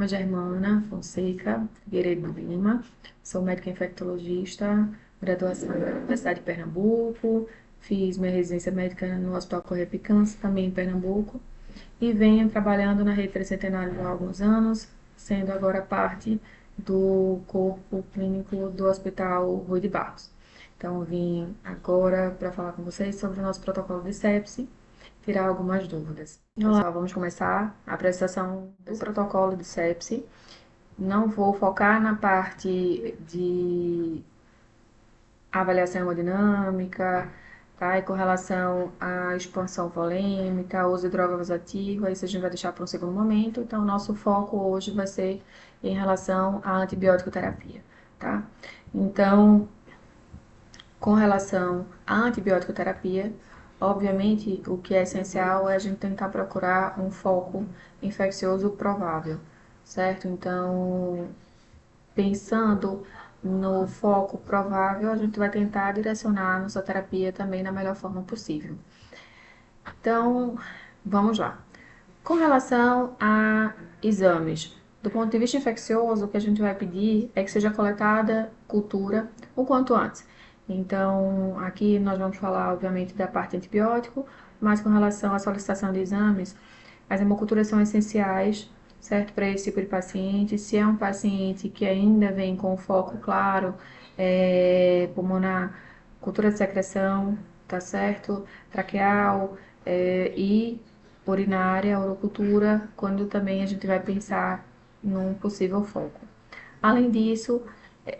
é Germana Fonseca Figueiredo Lima, sou médica infectologista, graduação na Universidade de Pernambuco, fiz minha residência médica no Hospital Correia Picância, também em Pernambuco, e venho trabalhando na Rede Tricentenário há alguns anos, sendo agora parte do corpo clínico do Hospital Rui de Barros. Então, vim agora para falar com vocês sobre o nosso protocolo de sepse, tirar algumas dúvidas. Pessoal, vamos começar a apresentação do protocolo de sepse. Não vou focar na parte de avaliação hemodinâmica, tá? E com relação à expansão volêmica, uso de droga vasoativa, isso a gente vai deixar para um segundo momento. Então, nosso foco hoje vai ser em relação à antibiótico terapia, tá? Então, com relação à antibiótico terapia, obviamente, o que é essencial é a gente tentar procurar um foco infeccioso provável, certo? Então, pensando no foco provável, a gente vai tentar direcionar a nossa terapia também da melhor forma possível. Então, vamos lá. Com relação a exames, do ponto de vista infeccioso, o que a gente vai pedir é que seja coletada cultura o quanto antes. Então, aqui nós vamos falar, obviamente, da parte antibiótico, mas com relação à solicitação de exames, as hemoculturas são essenciais, certo, para esse tipo de paciente. Se é um paciente que ainda vem com foco claro, pulmonar, cultura de secreção, tá certo, traqueal, e urinária, urocultura, quando também a gente vai pensar num possível foco. Além disso,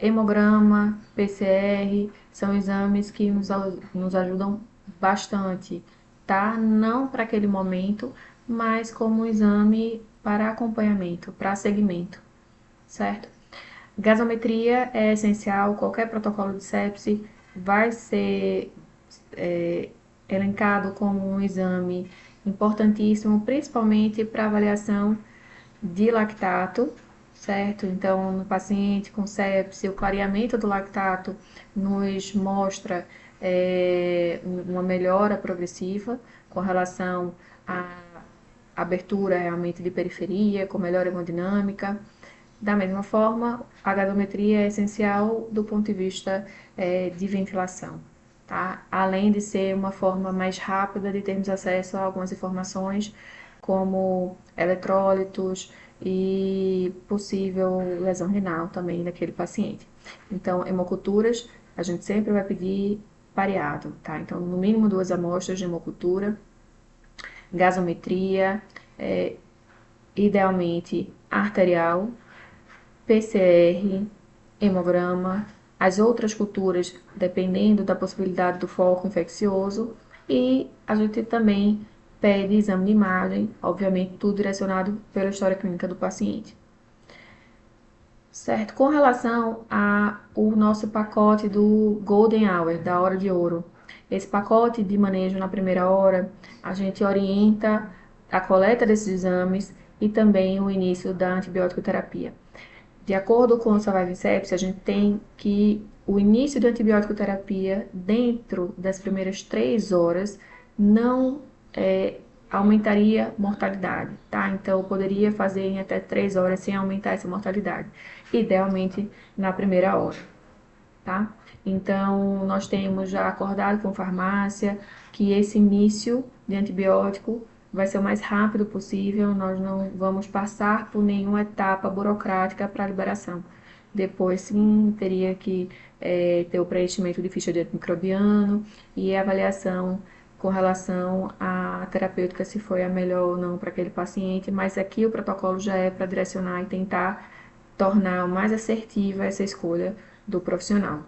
hemograma, PCR, são exames que nos ajudam bastante, tá? Não para aquele momento, mas como exame para acompanhamento, para seguimento, certo? Gasometria é essencial, qualquer protocolo de sepse vai ser elencado como um exame importantíssimo, principalmente para avaliação de lactato, certo? Então, no paciente com sepse, o clareamento do lactato nos mostra uma melhora progressiva com relação à abertura realmente de periferia, com melhor hemodinâmica. Da mesma forma, a gasometria é essencial do ponto de vista de ventilação, tá? Além de ser uma forma mais rápida de termos acesso a algumas informações, como eletrólitos e possível lesão renal também daquele paciente. Então, hemoculturas, a gente sempre vai pedir pareado, tá? Então, no mínimo 2 amostras de hemocultura, gasometria, idealmente arterial, PCR, hemograma, as outras culturas, dependendo da possibilidade do foco infeccioso, e a gente também pede exame de imagem, obviamente tudo direcionado pela história clínica do paciente. Certo? Com relação ao nosso pacote do Golden Hour, da hora de ouro, esse pacote de manejo na primeira hora, a gente orienta a coleta desses exames e também o início da antibiótico terapia. De acordo com o Surviving Sepsis, a gente tem que o início da antibiótico terapia dentro das primeiras 3 horas não aumentaria mortalidade, tá? Então, eu poderia fazer em até 3 horas sem aumentar essa mortalidade, idealmente na primeira hora, tá? Então, nós temos já acordado com farmácia que esse início de antibiótico vai ser o mais rápido possível, nós não vamos passar por nenhuma etapa burocrática para a liberação. Depois, sim, teria que ter o preenchimento de ficha de antimicrobiano e a avaliação com relação à terapêutica, se foi a melhor ou não para aquele paciente, mas aqui o protocolo já é para direcionar e tentar tornar o mais assertiva essa escolha do profissional.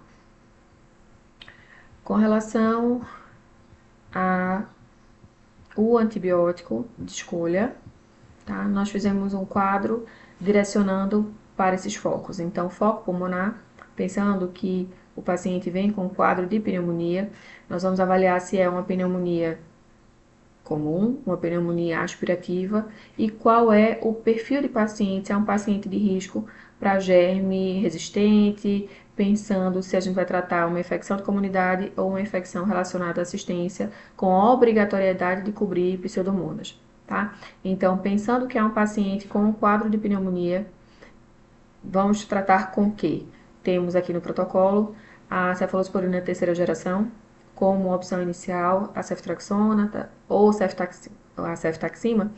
Com relação ao antibiótico de escolha, tá? Nós fizemos um quadro direcionando para esses focos. Então, foco pulmonar, pensando que o paciente vem com um quadro de pneumonia, nós vamos avaliar se é uma pneumonia comum, uma pneumonia aspirativa e qual é o perfil de paciente, se é um paciente de risco para germe resistente, pensando se a gente vai tratar uma infecção de comunidade ou uma infecção relacionada à assistência, com a obrigatoriedade de cobrir pseudomonas, tá? Então, pensando que é um paciente com um quadro de pneumonia, vamos tratar com o quê? Temos aqui no protocolo a cefalosporina terceira geração, como opção inicial, a ceftriaxona ou a ceftaxima,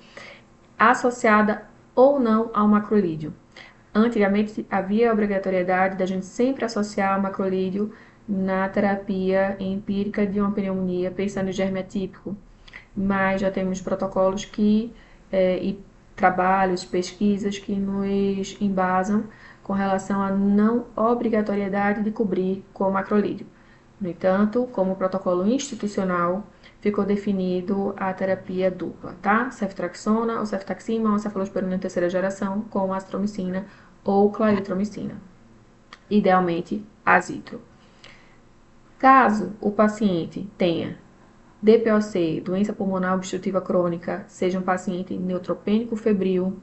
associada ou não ao macrolídeo. Antigamente havia a obrigatoriedade da gente sempre associar o macrolídeo na terapia empírica de uma pneumonia, pensando em germe atípico, mas já temos protocolos e trabalhos, pesquisas que nos embasam com relação à não obrigatoriedade de cobrir com macrolídeo. No entanto, como protocolo institucional, ficou definido a terapia dupla, tá? Ceftriaxona ou ceftaxima ou cefalosporina terceira geração com azitromicina ou claritromicina. Idealmente, azitro. Caso o paciente tenha DPOC, doença pulmonar obstrutiva crônica, seja um paciente neutropênico febril,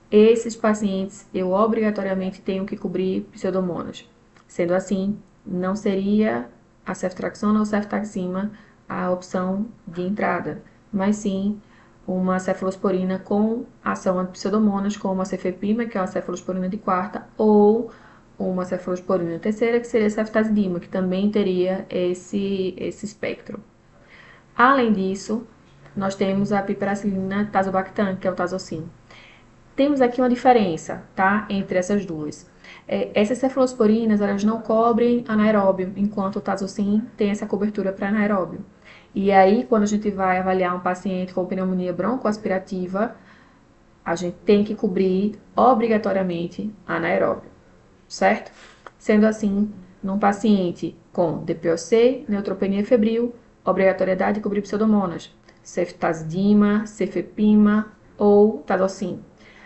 esses pacientes eu obrigatoriamente tenho que cobrir pseudomonas. Sendo assim, não seria a ceftriaxona ou ceftaxima a opção de entrada, mas sim uma cefalosporina com ação anti-pseudomonas, como a cefepima, que é uma cefalosporina de quarta, ou uma cefalosporina terceira, que seria a ceftazidima, que também teria esse espectro. Além disso, nós temos a piperacilina tazobactam, que é o tazocin. Temos aqui uma diferença, tá, entre essas duas. Essas cefalosporinas, elas não cobrem anaeróbio, enquanto o tazocin tem essa cobertura para anaeróbio. E aí, quando a gente vai avaliar um paciente com pneumonia broncoaspirativa, a gente tem que cobrir obrigatoriamente anaeróbio, certo? Sendo assim, num paciente com DPOC, neutropenia febril, obrigatoriedade de cobrir pseudomonas, ceftazidima, cefepima ou tazocin.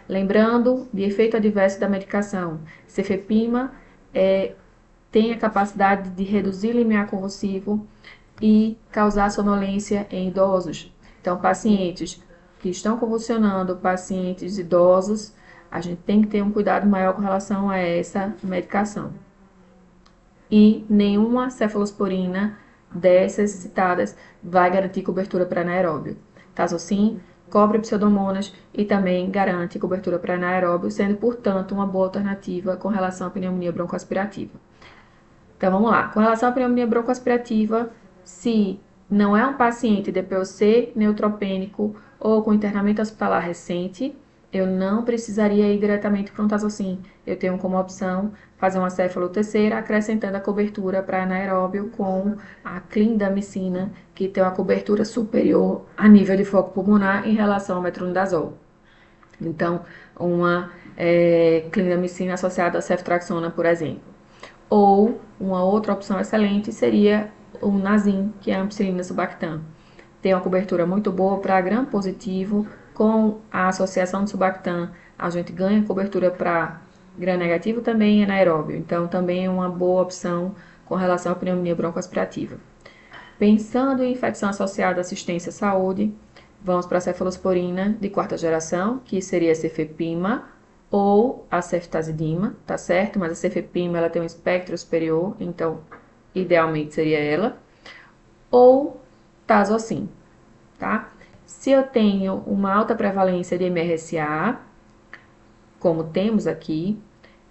Lembrando de efeito adverso da medicação, cefepima tem a capacidade de reduzir limiar convulsivo e causar sonolência em idosos. Então, pacientes que estão convulsionando, pacientes idosos, a gente tem que ter um cuidado maior com relação a essa medicação. E nenhuma cefalosporina dessas citadas vai garantir cobertura para anaeróbio. Tazocin cobre pseudomonas e também garante cobertura para anaeróbio, sendo, portanto, uma boa alternativa com relação à pneumonia broncoaspirativa. Então, vamos lá. Com relação à pneumonia broncoaspirativa, se não é um paciente DPOC neutropênico ou com internamento hospitalar recente, eu não precisaria ir diretamente para um tazocin. Eu tenho como opção fazer uma cefaloterceira, acrescentando a cobertura para anaeróbio com a clindamicina, que tem uma cobertura superior a nível de foco pulmonar em relação ao metronidazol. Então, uma clindamicina associada a ceftriaxona, por exemplo. Ou uma outra opção excelente seria o Nazim, que é a ampicilina sulbactam. Tem uma cobertura muito boa para gram positivo, com a associação de sulbactam a gente ganha cobertura para gram negativo também e anaeróbio. Então, também é uma boa opção com relação à pneumonia broncoaspirativa. Pensando em infecção associada à assistência à saúde, vamos para a cefalosporina de quarta geração, que seria a cefepima, ou a ceftazidima, tá certo? Mas a cefepima, ela tem um espectro superior, então, idealmente seria ela. Ou tazocin, tá? Se eu tenho uma alta prevalência de MRSA, como temos aqui,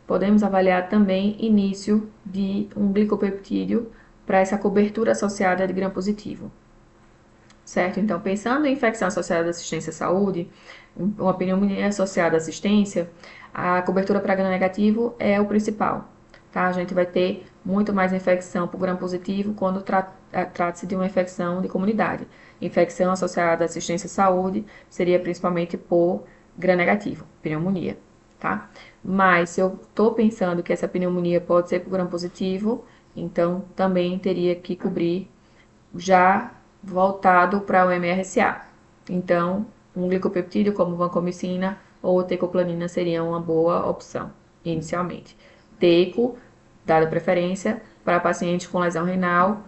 podemos avaliar também início de um glicopeptídeo para essa cobertura associada de gram positivo. Certo? Então, pensando em infecção associada à assistência à saúde, uma pneumonia associada à assistência, a cobertura para gram negativo é o principal. Tá? A gente vai ter muito mais infecção por gram positivo quando trata-se de uma infecção de comunidade. Infecção associada à assistência à saúde seria principalmente por gram negativo, pneumonia. Tá? Mas se eu estou pensando que essa pneumonia pode ser por gram positivo, então também teria que cobrir já voltado para o MRSA. Então, um glicopeptídeo como vancomicina ou tecoplanina seria uma boa opção, inicialmente. Teco, dada preferência para pacientes com lesão renal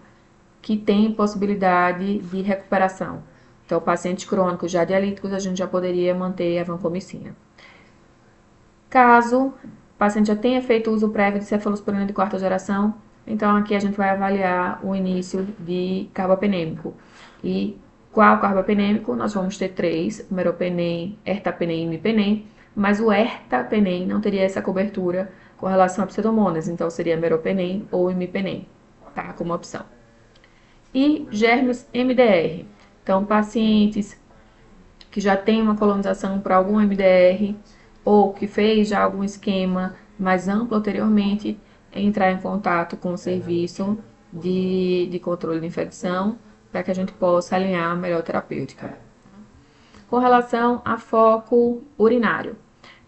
que têm possibilidade de recuperação. Então, pacientes crônicos já dialíticos, a gente já poderia manter a vancomicina. Caso o paciente já tenha feito uso prévio de cefalosporina de quarta geração, então aqui a gente vai avaliar o início de carbapenêmico. E Qual carbapenêmico? Nós vamos ter três: meropenem, ertapenem e imipenem, mas o ertapenem não teria essa cobertura com relação a pseudomonas, então seria meropenem ou imipenem, tá? Como opção. E germes MDR. Então, pacientes que já têm uma colonização por algum MDR ou que fez já algum esquema mais amplo anteriormente, entrar em contato com o serviço de controle de infecção para que a gente possa alinhar a melhor terapêutica. Com relação a foco urinário.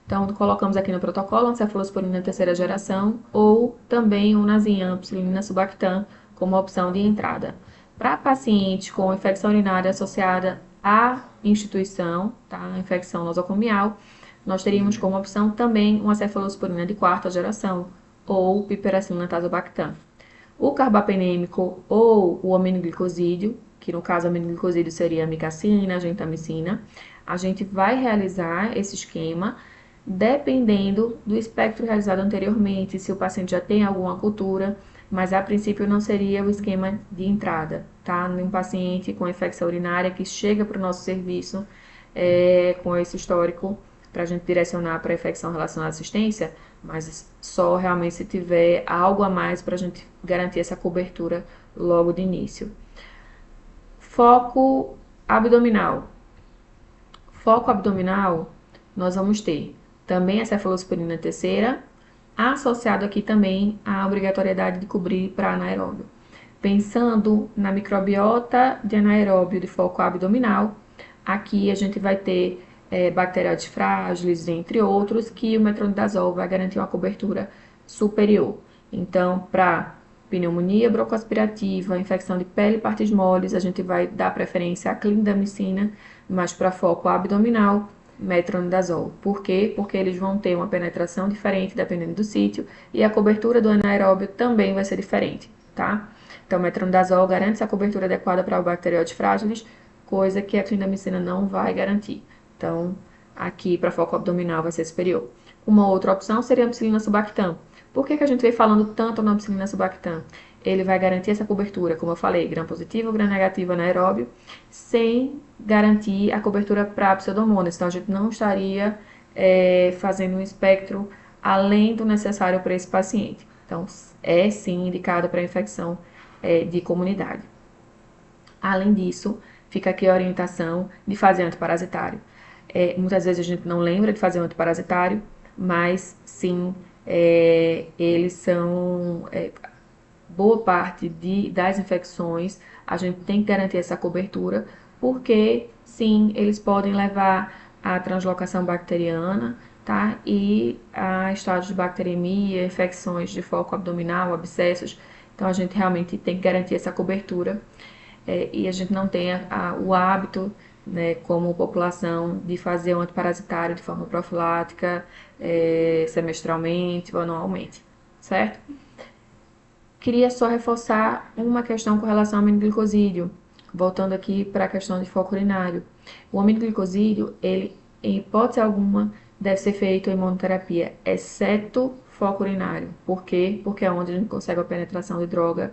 Então, colocamos aqui no protocolo cefalosporina terceira geração ou também o Nazinham, ampicilina subactam, como opção de entrada. Para pacientes com infecção urinária associada à instituição, tá? Infecção nosocomial, nós teríamos como opção também uma cefalosporina de quarta geração ou piperacilina tazobactam. O carbapenêmico ou o aminoglicosídeo, que no caso o aminoglicosídeo seria a amicacina, a gentamicina, a gente vai realizar esse esquema dependendo do espectro realizado anteriormente, se o paciente já tem alguma cultura, mas a princípio não seria o esquema de entrada, tá? Num paciente com infecção urinária que chega para o nosso serviço com esse histórico, para a gente direcionar para a infecção relacionada à assistência, mas só realmente se tiver algo a mais para a gente garantir essa cobertura logo de início. Foco abdominal. Foco abdominal, nós vamos ter também a cefalosporina terceira, associado aqui também à obrigatoriedade de cobrir para anaeróbio. Pensando na microbiota de anaeróbio de foco abdominal, aqui a gente vai ter bacterióides frágeis, entre outros, que o metronidazol vai garantir uma cobertura superior. Então, para pneumonia broncoaspirativa, infecção de pele e partes moles, a gente vai dar preferência à clindamicina, mas para foco abdominal, metronidazol. Por quê? Porque eles vão ter uma penetração diferente dependendo do sítio e a cobertura do anaeróbio também vai ser diferente, tá? Então, metronidazol garante essa cobertura adequada para bacterióides frágeis, coisa que a clindamicina não vai garantir. Então, aqui para foco abdominal vai ser superior. Uma outra opção seria a ampicilina subactam. Por que a gente vem falando tanto na ampicilina subactam? Ele vai garantir essa cobertura, como eu falei, gram positivo, gram negativo anaeróbio, sem garantir a cobertura para pseudomonas. Então, a gente não estaria fazendo um espectro além do necessário para esse paciente. Então, é sim indicado para infecção de comunidade. Além disso, fica aqui a orientação de fazer antiparasitário. Muitas vezes a gente não lembra de fazer um antiparasitário, mas sim, eles são boa parte das infecções, a gente tem que garantir essa cobertura, porque sim, eles podem levar à translocação bacteriana, tá? E a estágios de bacteremia, infecções de foco abdominal, abscessos. Então a gente realmente tem que garantir essa cobertura e a gente não tem o hábito, né, como população, de fazer um antiparasitário de forma profilática, semestralmente ou anualmente, certo? Queria só reforçar uma questão com relação ao aminoglicosídeo, voltando aqui para a questão de foco urinário. O aminoglicosídeo, ele, em hipótese alguma, deve ser feito em imunoterapia, exceto foco urinário. Por quê? Porque é onde a gente consegue a penetração de droga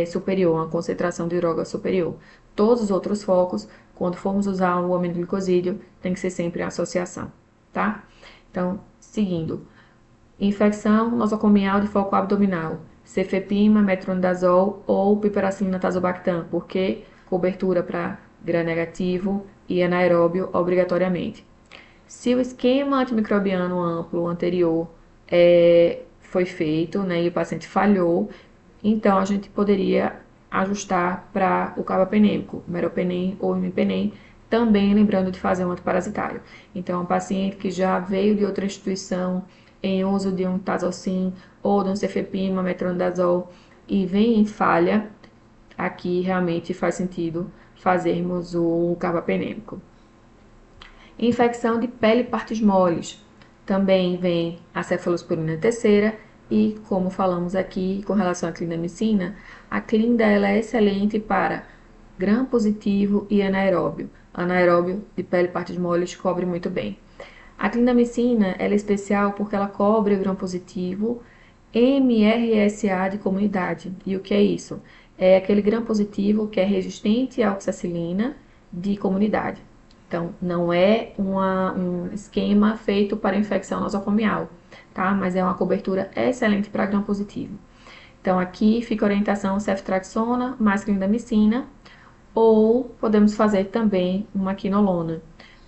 superior, uma concentração de droga superior. Todos os outros focos, quando formos usar o aminoglicosídeo, tem que ser sempre em associação, tá? Então, seguindo. Infecção nosocomial de foco abdominal, cefepima, metronidazol ou piperacilina tazobactam, porque cobertura para gram negativo e anaeróbio obrigatoriamente. Se o esquema antimicrobiano amplo anterior foi feito, né, e o paciente falhou, então a gente poderia ajustar para o carbapenêmico, meropenem ou imipenem, também lembrando de fazer um antiparasitário. Então, um paciente que já veio de outra instituição em uso de um tazocin ou de um cefepima, metronidazol e vem em falha, aqui realmente faz sentido fazermos o carbapenêmico. Infecção de pele e partes moles. Também vem a cefalosporina terceira e, como falamos aqui com relação à clindamicina, a clinda ela é excelente para gram positivo e anaeróbio. Anaeróbio de pele e partes moles cobre muito bem. A clindamicina ela é especial porque ela cobre o gram positivo MRSA de comunidade. E o que é isso? É aquele gram positivo que é resistente à oxacilina de comunidade. Então, não é um esquema feito para infecção nosocomial, tá? Mas é uma cobertura excelente para gram-positivo. Então, aqui fica a orientação ceftriaxona mais clindamicina, ou podemos fazer também uma quinolona.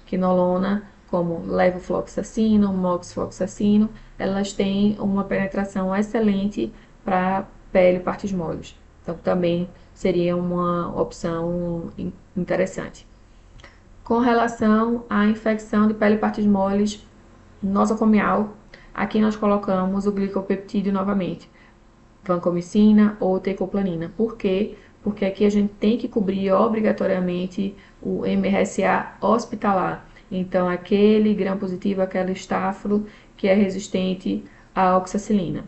Quinolona, como levofloxacino, moxifloxacino, elas têm uma penetração excelente para pele e partes moles. Então, também seria uma opção interessante. Com relação à infecção de pele e partes moles nosocomial, aqui nós colocamos o glicopeptídeo novamente, vancomicina ou tecoplanina. Por quê? Porque aqui a gente tem que cobrir obrigatoriamente o MRSA hospitalar. Então, aquele gram positivo, aquele estáfilo que é resistente à oxacilina.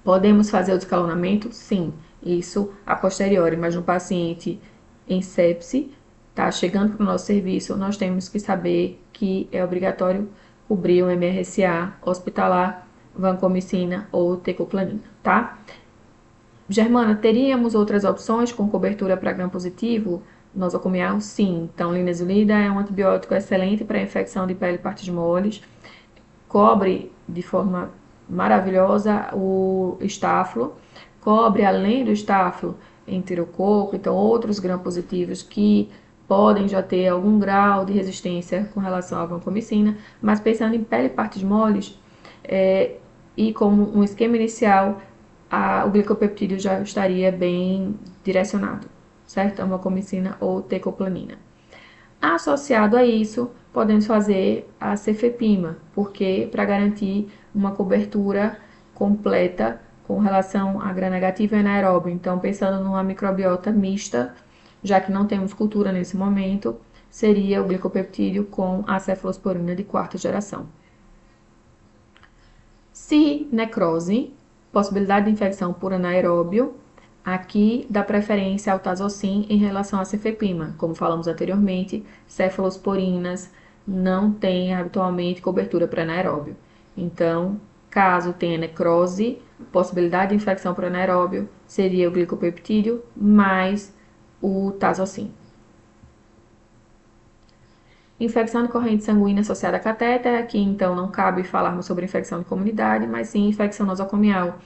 Podemos fazer o descalonamento? Sim, isso a posteriori, mas no paciente em sepse, tá chegando para o nosso serviço, nós temos que saber que é obrigatório cobrir o MRSA hospitalar, vancomicina ou tecoplanina, tá? Germana, teríamos outras opções com cobertura para gram positivo nosocomial? Sim. Então, linezolida é um antibiótico excelente para infecção de pele e partes moles. Cobre de forma maravilhosa o estáfilo. Cobre, além do estáfilo, enterococo, então outros gram positivos que podem já ter algum grau de resistência com relação à vancomicina. Mas pensando em pele e partes moles, e como um esquema inicial, o glicopeptídeo já estaria bem direcionado, certo? A vancomicina ou tecoplanina. Associado a isso, podemos fazer a cefepima, porque para garantir uma cobertura completa com relação a gram-negativo e anaeróbio. Então, pensando numa microbiota mista, já que não temos cultura nesse momento, seria o glicopeptídeo com a cefalosporina de quarta geração. Se necrose, possibilidade de infecção por anaeróbio, aqui dá preferência ao tazocin em relação à cefepima. Como falamos anteriormente, cefalosporinas não têm habitualmente cobertura para anaeróbio. Então, caso tenha necrose, possibilidade de infecção por anaeróbio seria o glicopeptídeo mais o tazocin. Infecção de corrente sanguínea associada a catéter, aqui então não cabe falarmos sobre infecção de comunidade, mas sim infecção nosocomial.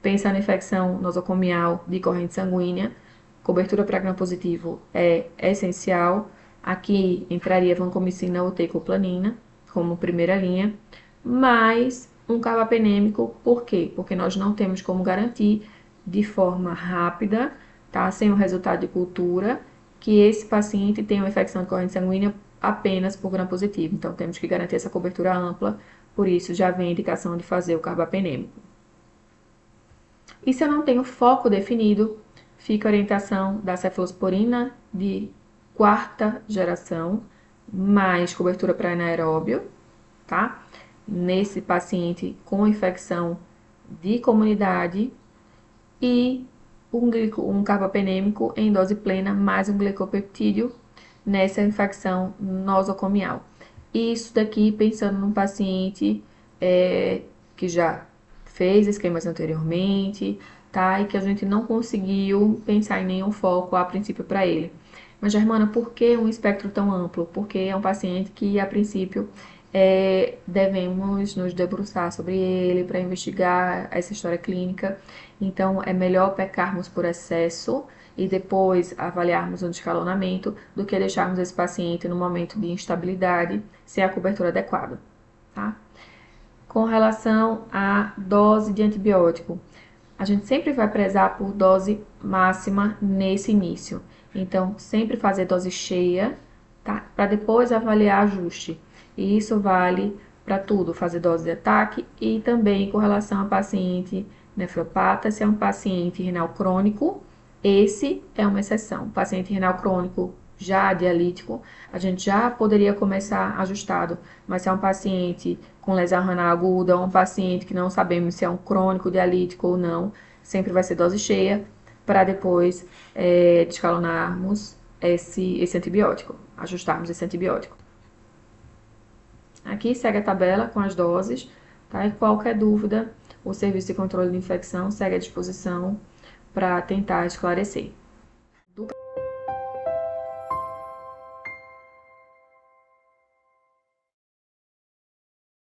Pensando na infecção nosocomial de corrente sanguínea, cobertura para gram positivo é essencial. Aqui entraria vancomicina ou tecoplanina como primeira linha, mas um carbapenêmico, por quê? Porque nós não temos como garantir de forma rápida, tá? Sem o resultado de cultura, que esse paciente tenha uma infecção de corrente sanguínea apenas por gram positivo. Então, temos que garantir essa cobertura ampla, por isso já vem a indicação de fazer o carbapenêmico. E se eu não tenho foco definido, fica a orientação da cefalosporina de quarta geração, mais cobertura para anaeróbio, tá? Nesse paciente com infecção de comunidade e um carbapenêmico em dose plena, mais um glicopeptídeo nessa infecção nosocomial. Isso daqui pensando num paciente que já fez esquemas anteriormente, tá? E que a gente não conseguiu pensar em nenhum foco a princípio para ele. Mas, Germana, por que um espectro tão amplo? Porque é um paciente que, a princípio, devemos nos debruçar sobre ele para investigar essa história clínica. Então, é melhor pecarmos por excesso e depois avaliarmos o descalonamento do que deixarmos esse paciente no momento de instabilidade sem a cobertura adequada, tá? Com relação à dose de antibiótico, a gente sempre vai prezar por dose máxima nesse início. Então, sempre fazer dose cheia, tá? Para depois avaliar ajuste. E isso vale para tudo, fazer dose de ataque e também com relação a paciente nefropata, se é um paciente renal crônico, esse é uma exceção. Paciente renal crônico já dialítico, a gente já poderia começar ajustado, mas se é um paciente com lesão renal aguda, ou um paciente que não sabemos se é um crônico dialítico ou não, sempre vai ser dose cheia, para depois descalonarmos esse antibiótico, ajustarmos esse antibiótico. Aqui segue a tabela com as doses, tá? E qualquer dúvida, o Serviço de Controle de Infecção segue à disposição para tentar esclarecer.